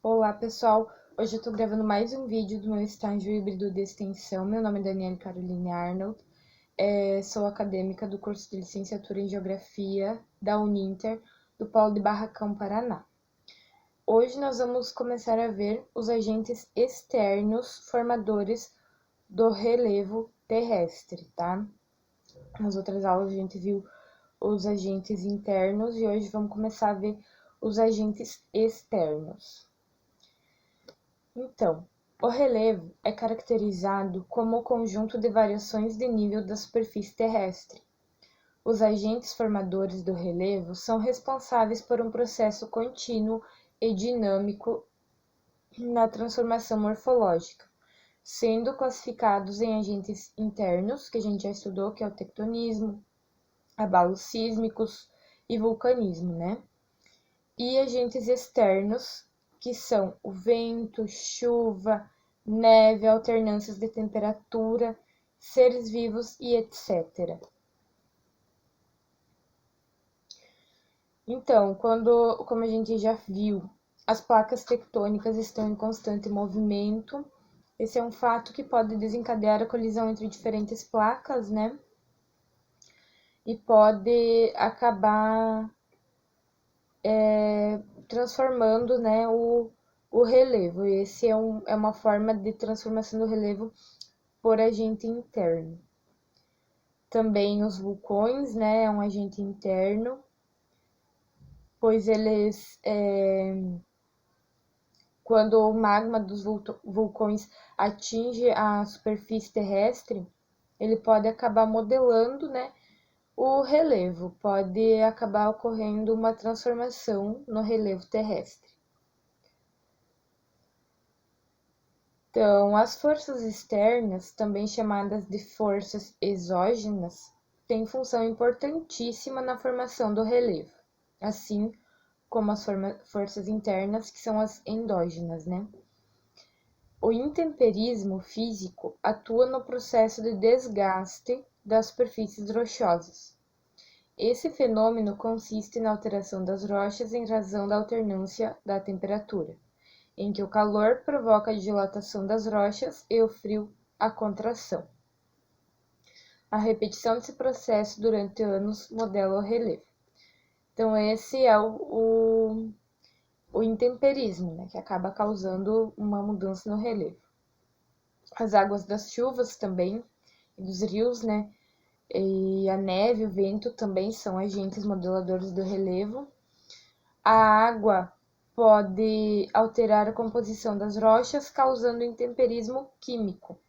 Olá pessoal, hoje eu tô gravando mais um vídeo do meu estágio híbrido de extensão. Meu nome é Daniele Caroline Arnold, sou acadêmica do curso de licenciatura em Geografia da Uninter, do Polo de Barracão, Paraná. Hoje nós vamos começar a ver os agentes externos formadores do relevo terrestre, tá? Nas outras aulas a gente viu os agentes internos e hoje vamos começar a ver os agentes externos. Então, o relevo é caracterizado como o conjunto de variações de nível da superfície terrestre. Os agentes formadores do relevo são responsáveis por um processo contínuo e dinâmico na transformação morfológica, sendo classificados em agentes internos, que a gente já estudou, que é o tectonismo, abalos sísmicos e vulcanismo, né? E agentes externos, que são o vento, chuva, neve, alternâncias de temperatura, seres vivos e etc. Então, como a gente já viu, as placas tectônicas estão em constante movimento. Esse é um fato que pode desencadear a colisão entre diferentes placas, né? E pode acabar transformando, né, o relevo. Esse é uma forma de transformação do relevo por agente interno. Também os vulcões, né, é um agente interno, pois eles, quando o magma dos vulcões atinge a superfície terrestre, ele pode acabar modelando, né, o relevo, pode acabar ocorrendo uma transformação no relevo terrestre. Então, as forças externas, também chamadas de forças exógenas, têm função importantíssima na formação do relevo, assim como as forças internas, que são as endógenas, né? O intemperismo físico atua no processo de desgaste das superfícies rochosas. Esse fenômeno consiste na alteração das rochas em razão da alternância da temperatura, em que o calor provoca a dilatação das rochas e o frio a contração. A repetição desse processo durante anos modela o relevo. Então, esse é o intemperismo, né, que acaba causando uma mudança no relevo. As águas das chuvas também, e dos rios, né, e a neve, o vento também são agentes modeladores do relevo. A água pode alterar a composição das rochas, causando intemperismo químico.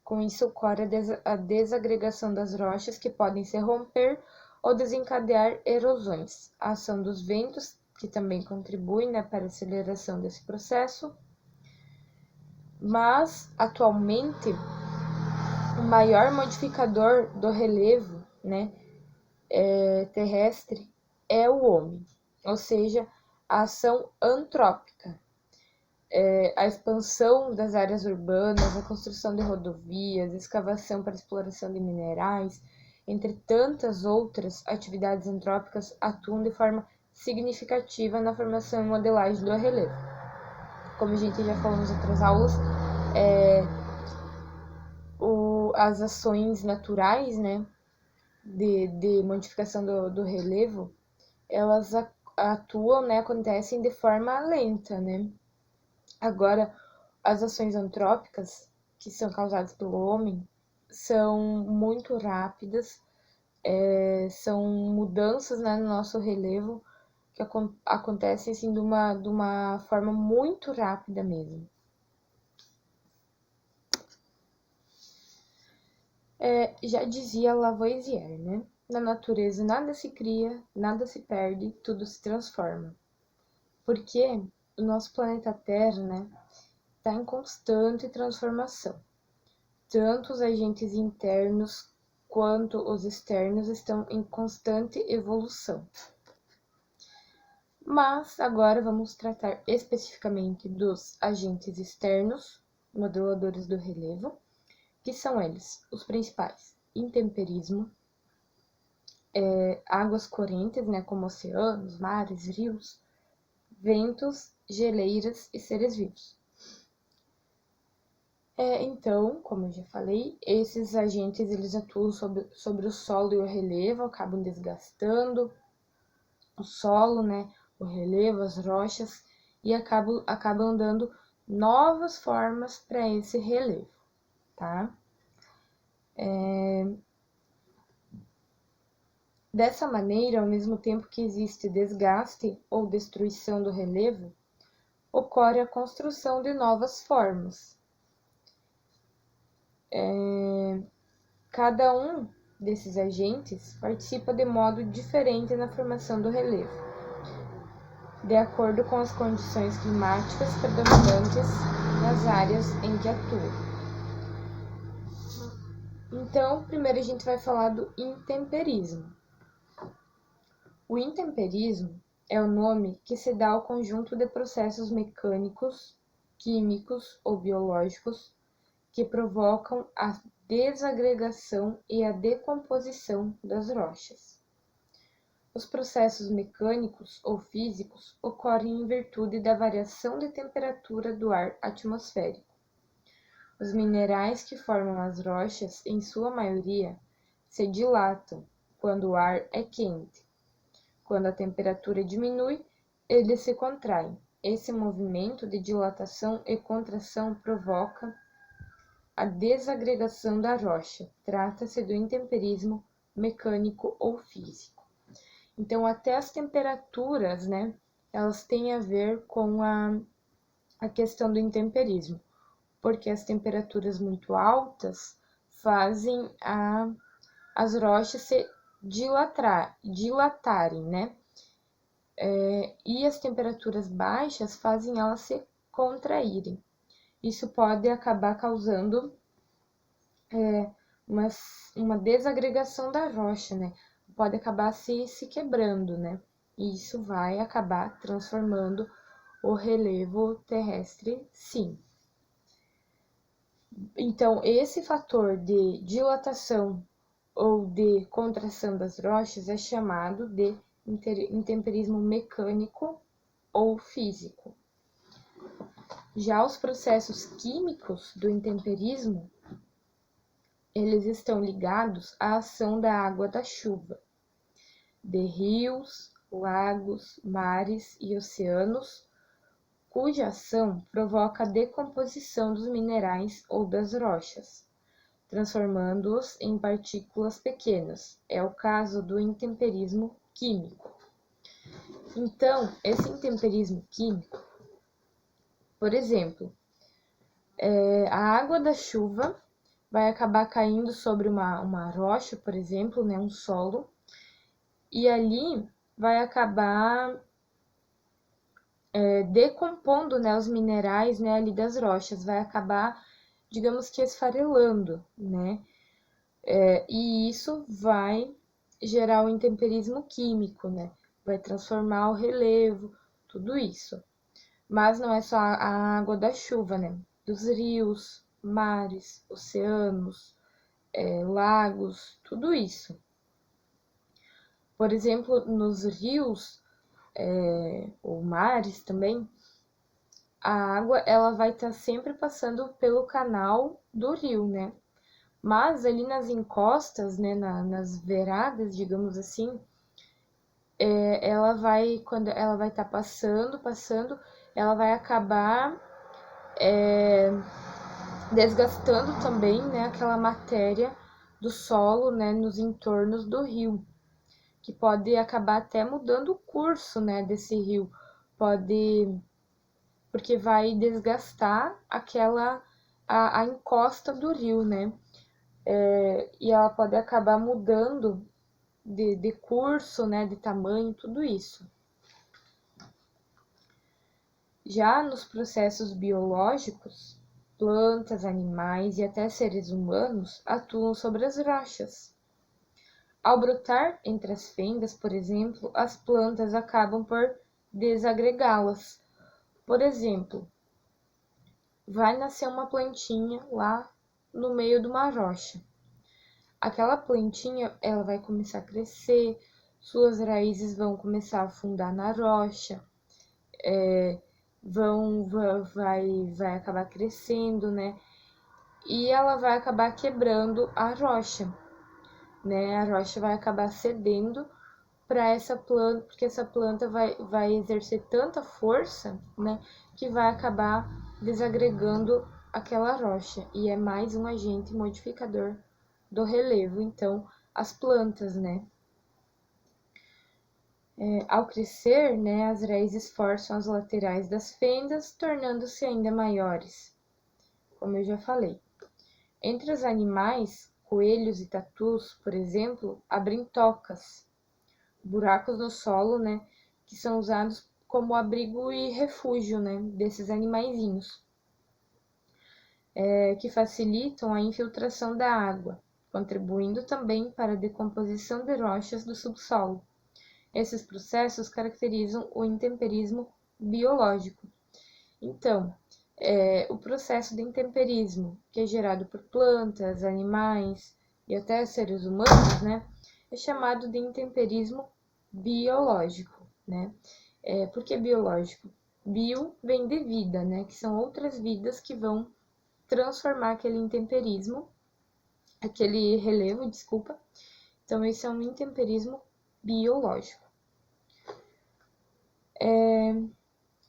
Com isso, ocorre a desagregação das rochas, que podem se romper ou desencadear erosões. A ação dos ventos, que também contribui, né, para a aceleração desse processo. Mas, atualmente, o maior modificador do relevo, né, terrestre é o homem, ou seja, a ação antrópica. A expansão das áreas urbanas, a construção de rodovias, escavação para exploração de minerais, entre tantas outras atividades antrópicas, atuam de forma significativa na formação e modelagem do relevo. Como a gente já falou nas outras aulas, as ações naturais, né, de modificação do relevo, elas atuam, né, acontecem de forma lenta, né? Agora, as ações antrópicas, que são causadas pelo homem, são muito rápidas, são mudanças, né, no nosso relevo que acontecem assim, de uma forma muito rápida mesmo. Já dizia Lavoisier, né? Na natureza nada se cria, nada se perde, tudo se transforma. Porque o nosso planeta Terra, né, está em constante transformação. Tanto os agentes internos quanto os externos estão em constante evolução. Mas agora vamos tratar especificamente dos agentes externos, modeladores do relevo, que são eles os principais: intemperismo, águas correntes, né, como oceanos, mares, rios, ventos geleiras e seres vivos. Então, como eu já falei, esses agentes eles atuam sobre o solo e o relevo, acabam desgastando o solo, né, o relevo, as rochas, e acabam dando novas formas para esse relevo, tá? Dessa maneira, ao mesmo tempo que existe desgaste ou destruição do relevo, ocorre a construção de novas formas. Cada um desses agentes participa de modo diferente na formação do relevo, de acordo com as condições climáticas predominantes nas áreas em que atua. Então, primeiro a gente vai falar do intemperismo. O intemperismo é o nome que se dá ao conjunto de processos mecânicos, químicos ou biológicos que provocam a desagregação e a decomposição das rochas. Os processos mecânicos ou físicos ocorrem em virtude da variação de temperatura do ar atmosférico. Os minerais que formam as rochas, em sua maioria, se dilatam quando o ar é quente. Quando a temperatura diminui, eles se contraem. Esse movimento de dilatação e contração provoca a desagregação da rocha. Trata-se do intemperismo mecânico ou físico. Então, até as temperaturas, né, elas têm a ver com a questão do intemperismo, porque as temperaturas muito altas fazem as rochas se dilatarem, né? E as temperaturas baixas fazem elas se contraírem. Isso pode acabar causando uma desagregação da rocha, né? Pode acabar se quebrando, né? E isso vai acabar transformando o relevo terrestre, sim. Então, esse fator de dilatação ou de contração das rochas é chamado de intemperismo mecânico ou físico. Já os processos químicos do intemperismo, eles estão ligados à ação da água da chuva, de rios, lagos, mares e oceanos, cuja ação provoca a decomposição dos minerais ou das rochas, transformando-os em partículas pequenas. É o caso do intemperismo químico. Então, esse intemperismo químico, por exemplo, a água da chuva vai acabar caindo sobre uma rocha, por exemplo, né, um solo, e ali vai acabar decompondo, né, os minerais, né, ali das rochas, vai acabar, digamos que esfarelando, né, e isso vai gerar o intemperismo químico, né, vai transformar o relevo, tudo isso. Mas não é só a água da chuva, né, dos rios, mares, oceanos, lagos, tudo isso. Por exemplo, nos rios ou mares também, a água ela vai estar sempre passando pelo canal do rio, né? Mas ali nas encostas, né, nas veradas, digamos assim, quando ela vai estar passando, ela vai acabar desgastando também, né, aquela matéria do solo, né, nos entornos do rio, que pode acabar até mudando o curso, né, desse rio, porque vai desgastar a encosta do rio, né, e ela pode acabar mudando de curso, né, de tamanho, tudo isso. Já nos processos biológicos, plantas, animais e até seres humanos atuam sobre as rochas. Ao brotar entre as fendas, por exemplo, as plantas acabam por desagregá-las. Por exemplo, vai nascer uma plantinha lá no meio de uma rocha. Aquela plantinha, ela vai começar a crescer, suas raízes vão começar a afundar na rocha, vai acabar crescendo, né? E ela vai acabar quebrando a rocha, né? A rocha vai acabar cedendo para essa planta, porque essa planta vai exercer tanta força, né, que vai acabar desagregando aquela rocha. E é mais um agente modificador do relevo, então, as plantas, né? Ao crescer, né, as raízes forçam as laterais das fendas, tornando-se ainda maiores, como eu já falei. Entre os animais, coelhos e tatus, por exemplo, abrem tocas, buracos no solo, né, que são usados como abrigo e refúgio, né, desses animaizinhos, que facilitam a infiltração da água, contribuindo também para a decomposição de rochas do subsolo. Esses processos caracterizam o intemperismo biológico. Então, o processo de intemperismo, que é gerado por plantas, animais e até seres humanos, né, é chamado de intemperismo biológico, né? Por que biológico? Bio vem de vida, né? Que são outras vidas que vão transformar aquele intemperismo, aquele relevo, desculpa. Então, esse é um intemperismo biológico.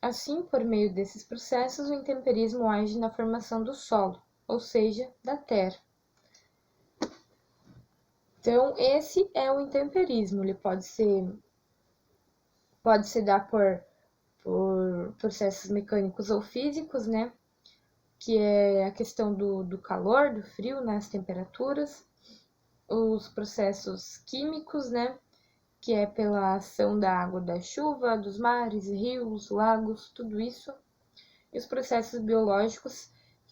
Assim, por meio desses processos, o intemperismo age na formação do solo, ou seja, da terra. Então, esse é o intemperismo. Ele pode se dar por processos mecânicos ou físicos, né? Que é a questão do calor, do frio, né? As temperaturas. Os processos químicos, né? Que é pela ação da água da chuva, dos mares, rios, lagos, tudo isso. E os processos biológicos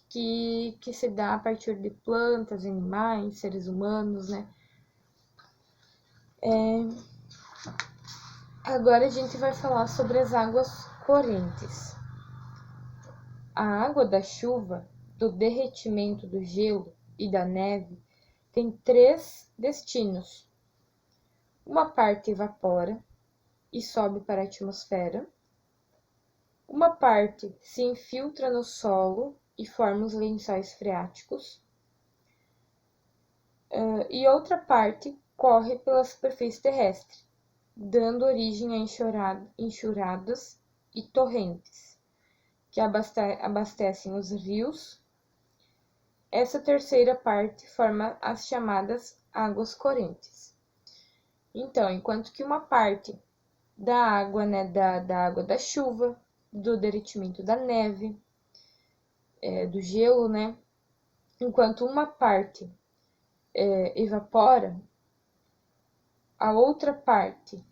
que se dá a partir de plantas, animais, seres humanos, né? Agora a gente vai falar sobre as águas correntes. A água da chuva, do derretimento do gelo e da neve tem 3 destinos. Uma parte evapora e sobe para a atmosfera. Uma parte se infiltra no solo e forma os lençóis freáticos. E outra parte corre pela superfície terrestre, dando origem a enxurradas e torrentes, que abastecem os rios. Essa terceira parte forma as chamadas águas correntes. Então, enquanto que uma parte da água, né, da água da chuva, do derretimento da neve, do gelo, né, enquanto uma parte evapora, a outra parte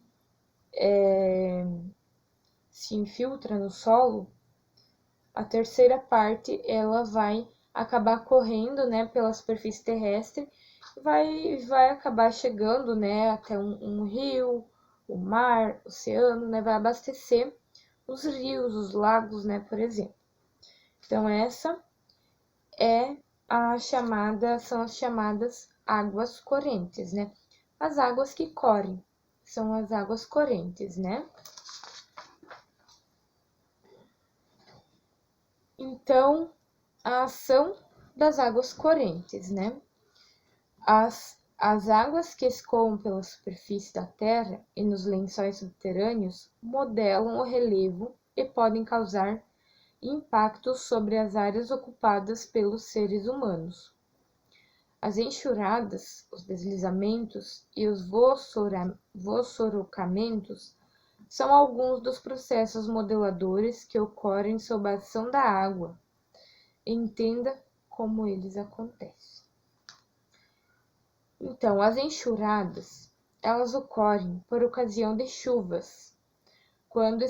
se infiltra no solo, a terceira parte ela vai acabar correndo, né, pela superfície terrestre, vai acabar chegando, né, até um rio, o mar, o oceano, né, vai abastecer os rios, os lagos, né, por exemplo. Então essa são as chamadas águas correntes, né? As águas que correm são as águas correntes, né? Então, a ação das águas correntes, né? As águas que escoam pela superfície da Terra e nos lençóis subterrâneos modelam o relevo e podem causar impactos sobre as áreas ocupadas pelos seres humanos. As enxurradas, os deslizamentos e os vossorocamentos são alguns dos processos modeladores que ocorrem sob a ação da água. Entenda como eles acontecem. Então, as enxurradas, elas ocorrem por ocasião de chuvas, quando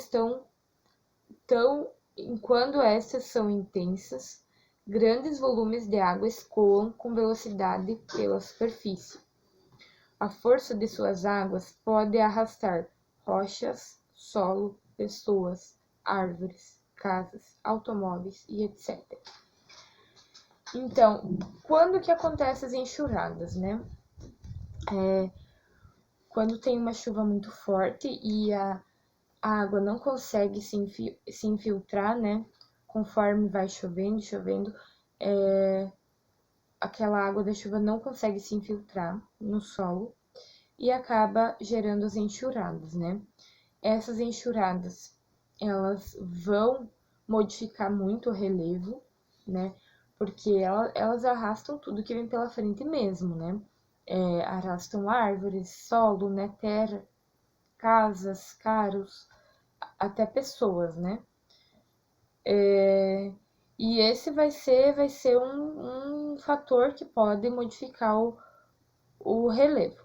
estas são intensas, grandes volumes de água escoam com velocidade pela superfície. A força de suas águas pode arrastar rochas, solo, pessoas, árvores, casas, automóveis e etc. Então, quando que acontecem as enxurradas, né? Quando tem uma chuva muito forte e a água não consegue se infiltrar, né? Conforme vai chovendo, aquela água da chuva não consegue se infiltrar no solo e acaba gerando as enxurradas, né? Essas enxurradas, elas vão modificar muito o relevo, né? Porque elas arrastam tudo que vem pela frente mesmo, né? Arrastam árvores, solo, né? Terra, casas, carros, até pessoas, né? E esse vai ser um fator que pode modificar o relevo.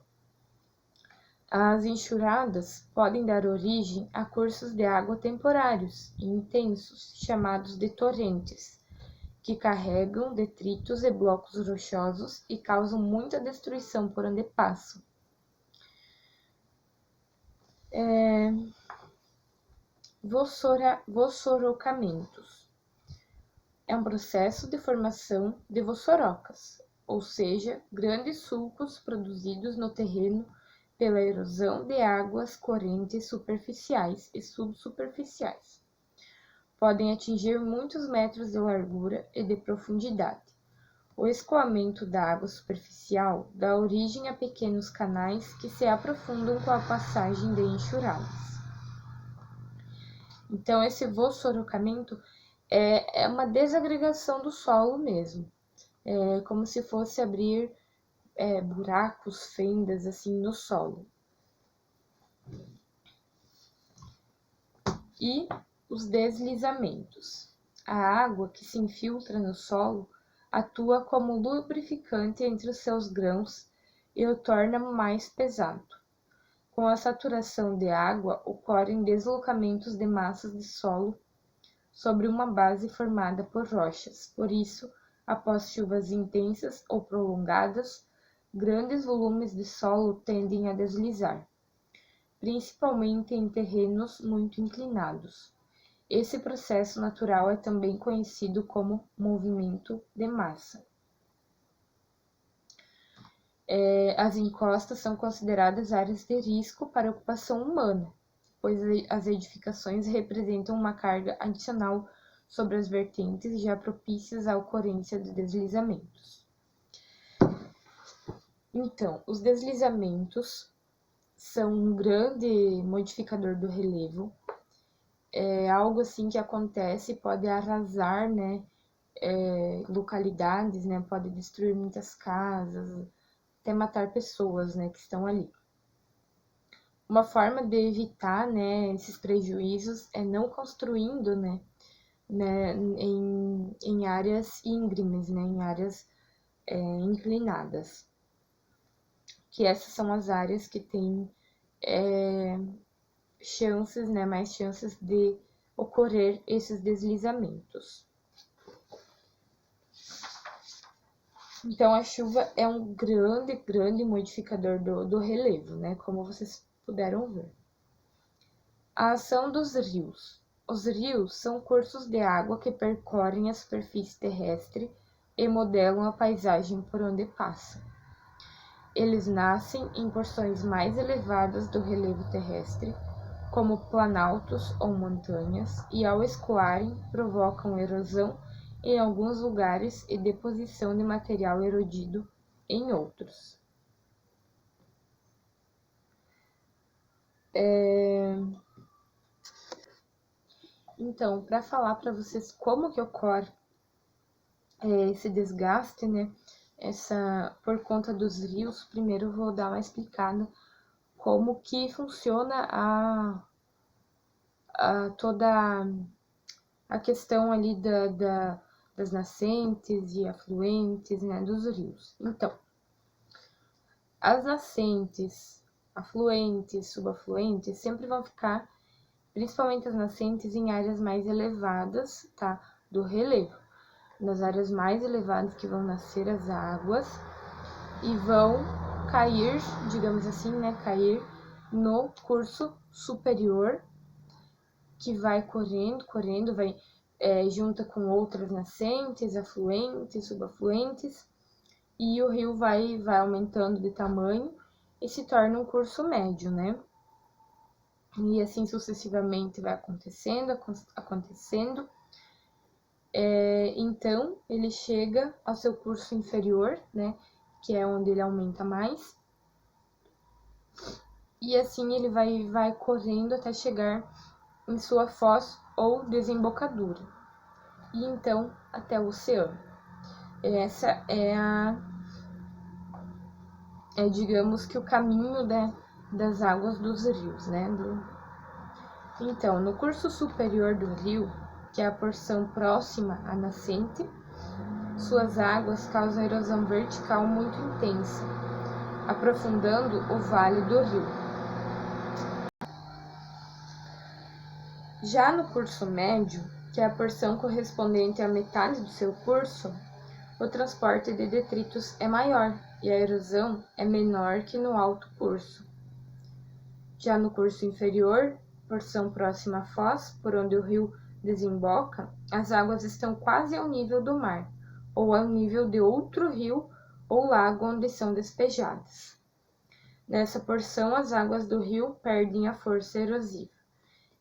As enxurradas podem dar origem a cursos de água temporários e intensos, chamados de torrentes, que carregam detritos e blocos rochosos e causam muita destruição por onde passam. Vossorocamentos. É um processo de formação de vossorocas, ou seja, grandes sulcos produzidos no terreno pela erosão de águas correntes superficiais e subsuperficiais. Podem atingir muitos metros de largura e de profundidade. O escoamento da água superficial dá origem a pequenos canais que se aprofundam com a passagem de enxurradas. Então, esse vossorocamento é uma desagregação do solo mesmo. É como se fosse abrir buracos, fendas, assim, no solo. E os deslizamentos. A água que se infiltra no solo atua como lubrificante entre os seus grãos e o torna mais pesado. Com a saturação de água, ocorrem deslocamentos de massas de solo sobre uma base formada por rochas. Por isso, após chuvas intensas ou prolongadas, grandes volumes de solo tendem a deslizar, principalmente em terrenos muito inclinados. Esse processo natural é também conhecido como movimento de massa. As encostas são consideradas áreas de risco para ocupação humana, pois as edificações representam uma carga adicional sobre as vertentes já propícias à ocorrência de deslizamentos. Então, os deslizamentos são um grande modificador do relevo. É algo assim que acontece, pode arrasar, né, localidades, né, pode destruir muitas casas, até matar pessoas, né, que estão ali. Uma forma de evitar, né, esses prejuízos é não construindo, né, em áreas íngremes, né, em áreas inclinadas. Que essas são as áreas que têm chances, né, mais chances de ocorrer esses deslizamentos. Então, a chuva é um grande modificador do relevo, né, como vocês puderam ver. A ação dos rios. Os rios são cursos de água que percorrem a superfície terrestre e modelam a paisagem por onde passam. Eles nascem em porções mais elevadas do relevo terrestre, como planaltos ou montanhas, e ao escoarem provocam erosão em alguns lugares e deposição de material erodido em outros. Então, para falar para vocês como que ocorre esse desgaste, né, por conta dos rios, primeiro eu vou dar uma explicada como que funciona toda a questão ali das nascentes e afluentes, né, dos rios. Então, as nascentes, afluentes, subafluentes, sempre vão ficar, principalmente as nascentes, em áreas mais elevadas, tá, do relevo. Nas áreas mais elevadas que vão nascer as águas e vão cair, digamos assim, né, cair no curso superior, que vai correndo, vai junta com outras nascentes, afluentes, subafluentes, e o rio vai aumentando de tamanho e se torna um curso médio, né? E assim sucessivamente vai acontecendo. Então, ele chega ao seu curso inferior, né, que é onde ele aumenta mais. E assim ele vai correndo até chegar em sua foz ou desembocadura. E então até o oceano. Essa digamos que o caminho, né, das águas dos rios, né? Então, no curso superior do rio, que é a porção próxima à nascente, suas águas causam erosão vertical muito intensa, aprofundando o vale do rio. Já no curso médio, que é a porção correspondente à metade do seu curso, o transporte de detritos é maior e a erosão é menor que no alto curso. Já no curso inferior, porção próxima à foz, por onde o rio desemboca, as águas estão quase ao nível do mar, ou ao nível de outro rio ou lago onde são despejadas. Nessa porção, as águas do rio perdem a força erosiva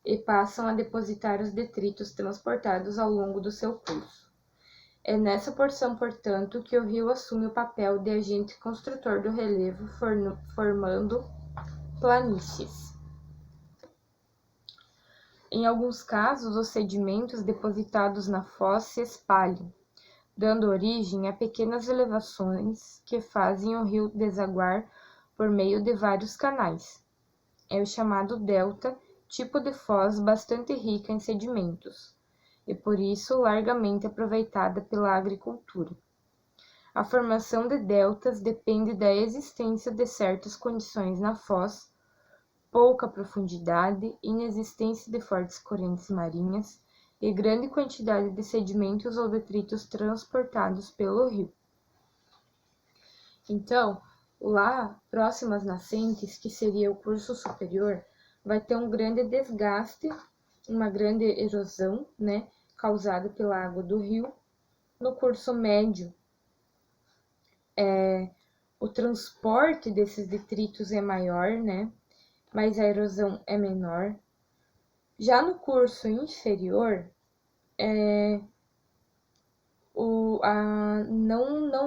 e passam a depositar os detritos transportados ao longo do seu curso. É nessa porção, portanto, que o rio assume o papel de agente construtor do relevo, formando planícies. Em alguns casos, os sedimentos depositados na foz se espalham, dando origem a pequenas elevações que fazem o rio desaguar por meio de vários canais. É o chamado delta, tipo de foz bastante rica em sedimentos, e por isso largamente aproveitada pela agricultura. A formação de deltas depende da existência de certas condições na foz, pouca profundidade, inexistência de fortes correntes marinhas e grande quantidade de sedimentos ou detritos transportados pelo rio. Então, lá, próximo às nascentes, que seria o curso superior, vai ter um grande desgaste, uma grande erosão, né, causada pela água do rio. No curso médio, o transporte desses detritos é maior, né, mas a erosão é menor. Já no curso inferior, não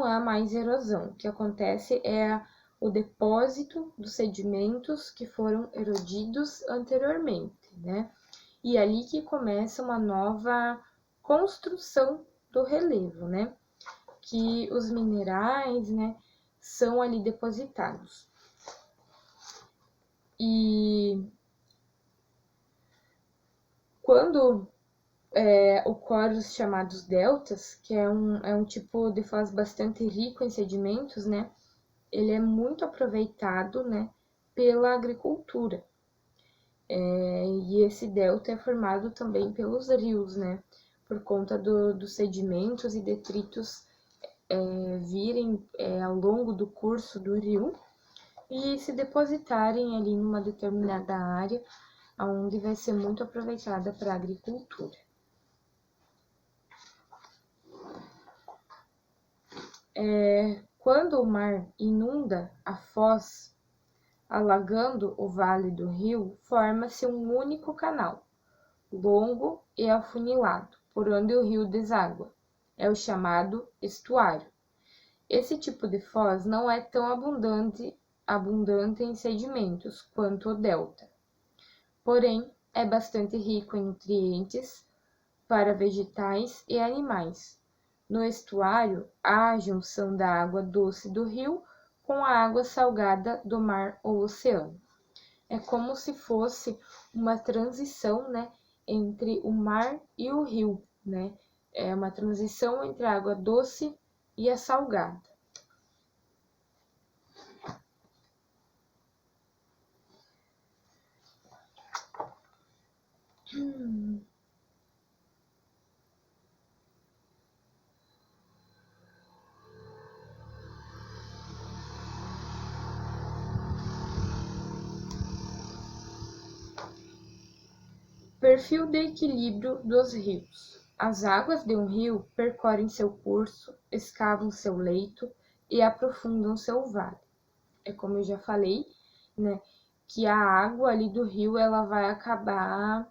há mais erosão. O que acontece é o depósito dos sedimentos que foram erodidos anteriormente, né? E ali que começa uma nova construção do relevo, né? Que os minerais, né, são ali depositados. E quando ocorrem os chamados deltas, que é um tipo de foz bastante rico em sedimentos, né? Ele é muito aproveitado, né, pela agricultura. E esse delta é formado também pelos rios, né? Por conta dos sedimentos e detritos virem ao longo do curso do rio e se depositarem ali numa determinada área, onde vai ser muito aproveitada para a agricultura. Quando o mar inunda a foz, alagando o vale do rio, forma-se um único canal, longo e afunilado, por onde o rio deságua. É o chamado estuário. Esse tipo de foz não é tão abundante em sedimentos quanto o delta, porém é bastante rico em nutrientes para vegetais e animais. No estuário, há a junção da água doce do rio com a água salgada do mar ou oceano. É como se fosse uma transição, né, entre o mar e o rio, né? É uma transição entre a água doce e a salgada. Perfil de equilíbrio dos rios. As águas de um rio percorrem seu curso, escavam seu leito e aprofundam seu vale. É como eu já falei, né, que a água ali do rio ela vai acabar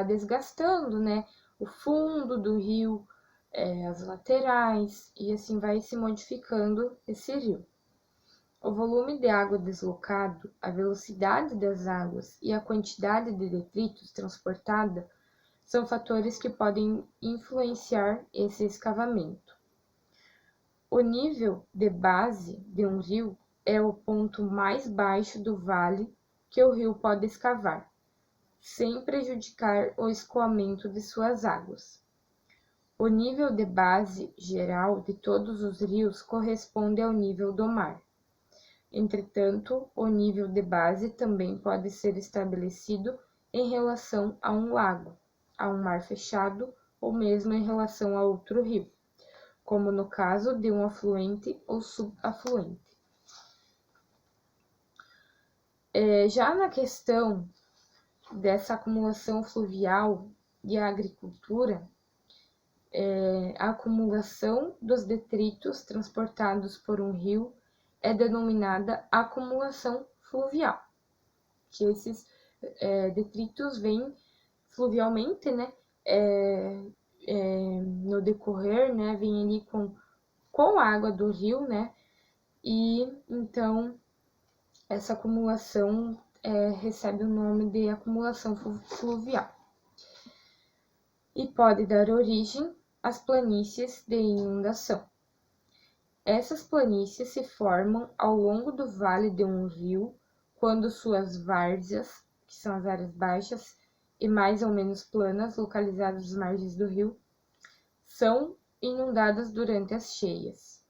desgastando, né? O fundo do rio, as laterais, e assim vai se modificando esse rio. O volume de água deslocado, a velocidade das águas e a quantidade de detritos transportada são fatores que podem influenciar esse escavamento. O nível de base de um rio é o ponto mais baixo do vale que o rio pode escavar, sem prejudicar o escoamento de suas águas. O nível de base geral de todos os rios corresponde ao nível do mar. Entretanto, o nível de base também pode ser estabelecido em relação a um lago, a um mar fechado ou mesmo em relação a outro rio, como no caso de um afluente ou subafluente. Já na questão dessa acumulação fluvial e a agricultura, a acumulação dos detritos transportados por um rio é denominada acumulação fluvial, que esses detritos vêm fluvialmente, né, no decorrer, né, vem ali com a água do rio, né, e então essa acumulação recebe o nome de acumulação fluvial. E pode dar origem às planícies de inundação. Essas planícies se formam ao longo do vale de um rio quando suas várzeas, que são as áreas baixas e mais ou menos planas localizadas às margens do rio, são inundadas durante as cheias.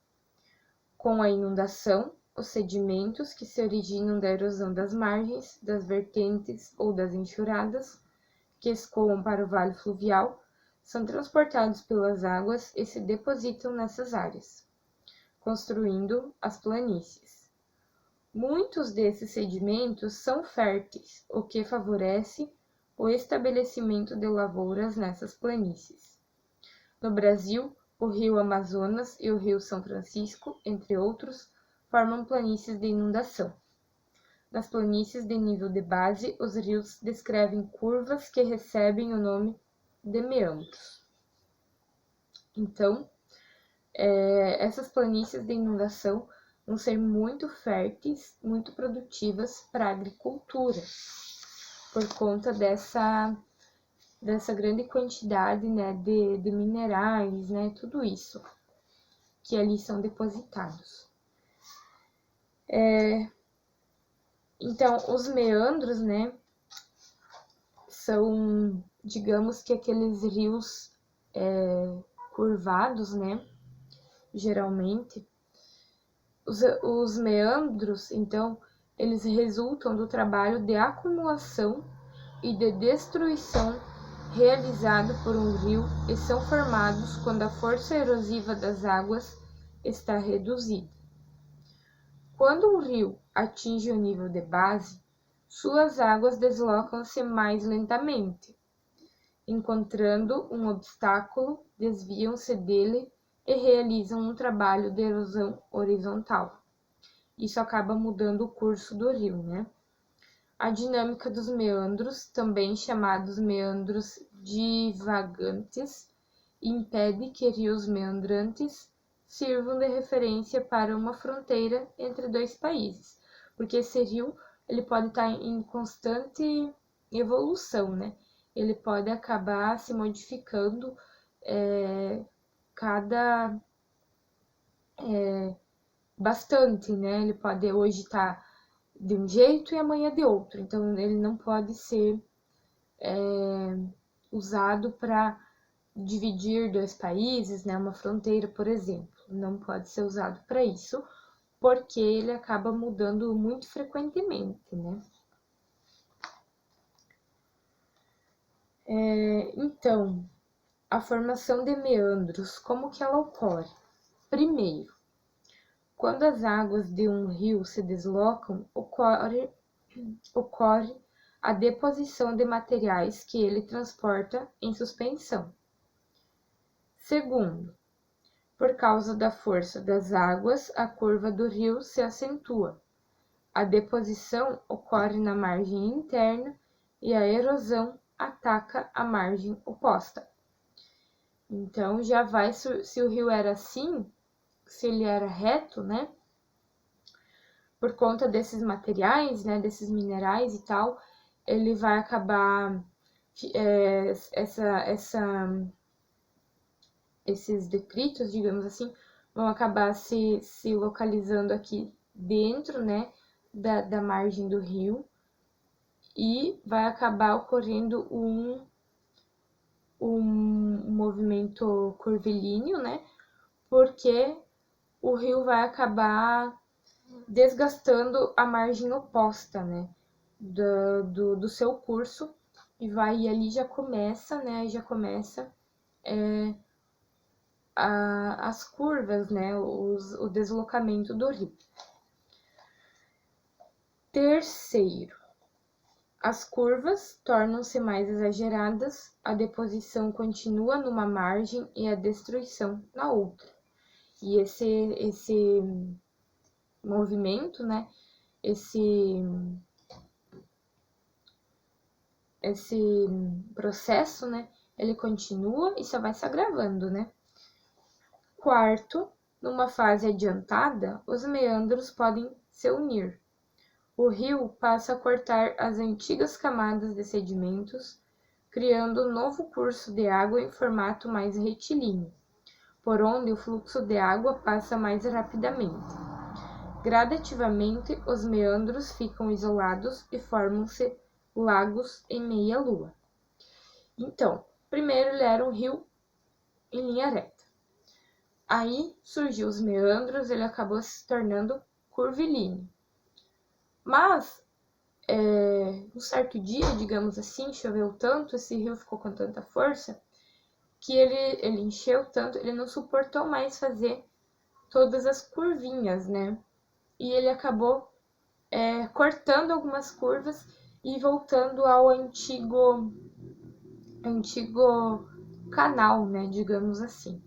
Com a inundação, os sedimentos que se originam da erosão das margens, das vertentes ou das enxurradas, que escoam para o vale fluvial, são transportados pelas águas e se depositam nessas áreas, construindo as planícies. Muitos desses sedimentos são férteis, o que favorece o estabelecimento de lavouras nessas planícies. No Brasil, o rio Amazonas e o rio São Francisco, entre outros, formam planícies de inundação. Nas planícies de nível de base, os rios descrevem curvas que recebem o nome de meandros. Então, essas planícies de inundação vão ser muito férteis, muito produtivas para a agricultura, por conta dessa grande quantidade, né, de minerais, né, tudo isso que ali são depositados. Então, os meandros, né, são, digamos que aqueles rios curvados, né, geralmente. Os meandros, então, eles resultam do trabalho de acumulação e de destruição realizado por um rio e são formados quando a força erosiva das águas está reduzida. Quando um rio atinge o nível de base, suas águas deslocam-se mais lentamente. Encontrando um obstáculo, desviam-se dele e realizam um trabalho de erosão horizontal. Isso acaba mudando o curso do rio, né? A dinâmica dos meandros, também chamados meandros divagantes, impede que rios meandrantes sirvam de referência para uma fronteira entre dois países, porque esse rio ele pode estar em constante evolução, né? Ele pode acabar se modificando bastante, né? Ele pode hoje estar de um jeito e amanhã de outro, então ele não pode ser usado para dividir dois países, né? Uma fronteira, por exemplo, não pode ser usado para isso, porque ele acaba mudando muito frequentemente, né? Então, a formação de meandros, como que ela ocorre? Primeiro, quando as águas de um rio se deslocam, ocorre a deposição de materiais que ele transporta em suspensão. Segundo, por causa da força das águas, a curva do rio se acentua, a deposição ocorre na margem interna e a erosão ataca a margem oposta. Então, já vai, se o rio era assim, se ele era reto, né? Por conta desses materiais, né? Desses minerais e tal, ele vai acabar esses detritos, digamos assim, vão acabar se localizando aqui dentro, né, da margem do rio, e vai acabar ocorrendo um movimento curvilíneo, né, porque o rio vai acabar desgastando a margem oposta, né, do seu curso, e ali já começa, né, as curvas, né, o deslocamento do rio. Terceiro, as curvas tornam-se mais exageradas, a deposição continua numa margem e a destruição na outra. E esse movimento, né, esse processo, né, ele continua e só vai se agravando, né. Quarto, numa fase adiantada, os meandros podem se unir. O rio passa a cortar as antigas camadas de sedimentos, criando um novo curso de água em formato mais retilíneo, por onde o fluxo de água passa mais rapidamente. Gradativamente, os meandros ficam isolados e formam-se lagos em meia-lua. Então, primeiro ele era um rio em linha reta. Aí surgiu os meandros, ele acabou se tornando curvilíneo. Mas, um certo dia, digamos assim, choveu tanto, esse rio ficou com tanta força, que ele encheu tanto, ele não suportou mais fazer todas as curvinhas, né? E ele acabou cortando algumas curvas e voltando ao antigo canal, né? Digamos assim.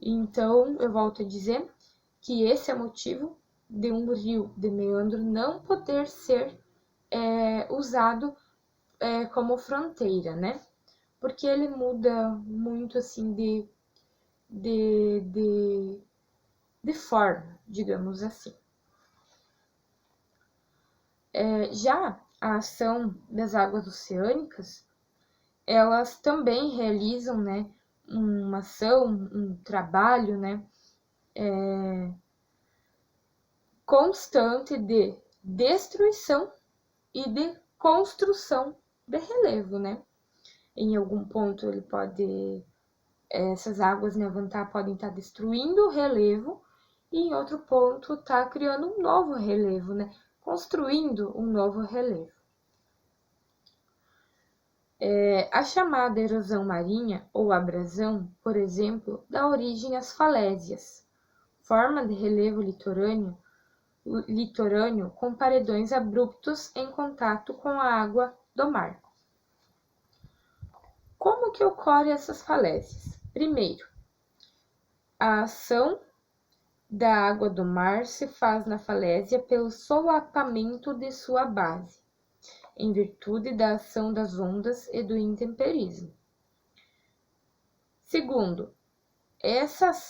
Então, eu volto a dizer que esse é o motivo de um rio de meandro não poder ser usado como fronteira, né? Porque ele muda muito assim de forma, digamos assim. Já a ação das águas oceânicas, elas também realizam, né, uma ação, um trabalho, né, constante de destruição e de construção de relevo, né? Em algum ponto ele pode, essas águas levantar podem estar destruindo o relevo, e em outro ponto tá criando um novo relevo, né? Construindo um novo relevo. A chamada erosão marinha ou abrasão, por exemplo, dá origem às falésias, forma de relevo litorâneo com paredões abruptos em contato com a água do mar. Como que ocorrem essas falésias? Primeiro, a ação da água do mar se faz na falésia pelo solapamento de sua base, em virtude da ação das ondas e do intemperismo. Segundo, essa